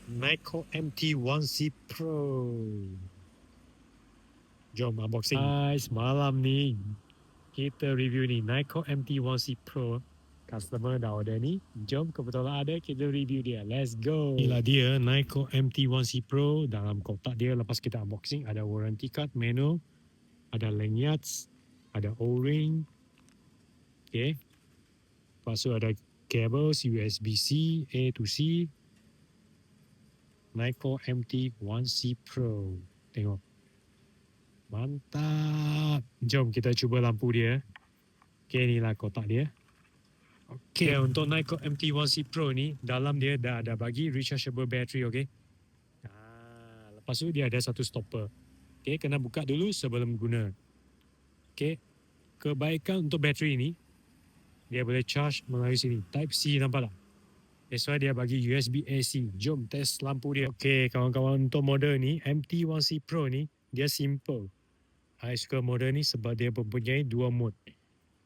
Nikon MT-1C Pro. Jom unboxing. Guys, malam ni kita review ni Nikon MT-1C Pro. Customer dah order ni. Jom, kebetulan ada, kita review dia. Let's go. Inilah dia Nikon MT-1C Pro. Dalam kotak dia lepas kita unboxing ada warranty card, menu, ada lanyards, ada O-ring. Okay. Lepas tu ada cables USB-C, A to C. Nikon MT-1C Pro. Tengok. Mantap. Jom kita cuba lampu dia. Okay, inilah kotak dia. Okay, untuk Nikon MT-1C Pro ni, dalam dia dah ada bagi rechargeable battery, okay. Lepas tu dia ada satu stopper. Okay, kena buka dulu sebelum guna. Okay, kebaikan untuk bateri ni, dia boleh charge melalui sini. Type C, nampak tak? That's why dia bagi USB AC. Jom test lampu dia. Okay, kawan-kawan, untuk model ni, MT-1C Pro ni, dia simple. I suka model ni sebab dia mempunyai dua mode.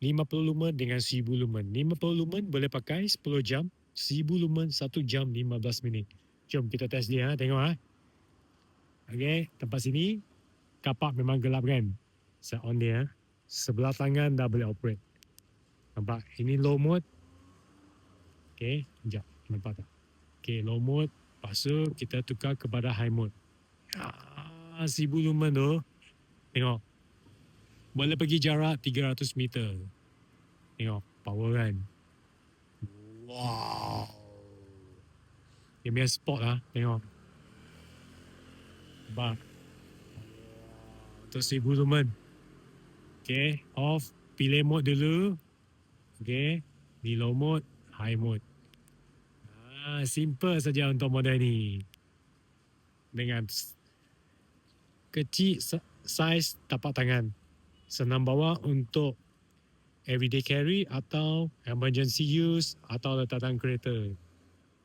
50 lumen dengan 1000 lumen. 50 lumen boleh pakai 10 jam. 1000 lumen 1 jam 15 minit. Jom kita test dia. Tengok. Okay, tempat sini, kapak memang gelap kan? Saya on dia. Sebelah tangan dah boleh operate. Nampak? Ini low mode. Okay, sekejap. Nampak tak? Okay, low mode. Lepas tu kita tukar kepada high mode. 1000 lumen tu. Tengok. Boleh pergi jarak 300 meter. Tengok. Power kan. Wow. Dia punya spot lah. Tengok. Nampak. Untuk 1000 lumen. Okay. Off. Pilih mode dulu. Okay. Ni low mode. High mode. Simple saja untuk model ni. Dengan kecil saiz tapak tangan. Senang bawa untuk everyday carry atau emergency use atau letak dalam kereta.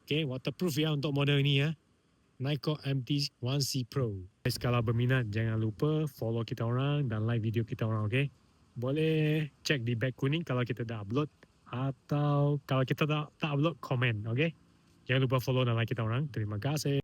Okay, waterproof ya untuk model ni ya. Nikon MT-1C Pro. Guys, kalau berminat jangan lupa follow kita orang dan like video kita orang, okay? Boleh cek di bag kuning kalau kita dah upload atau kalau kita tak upload, komen, okay? Jangan lupa follow dan like kita orang. Terima kasih.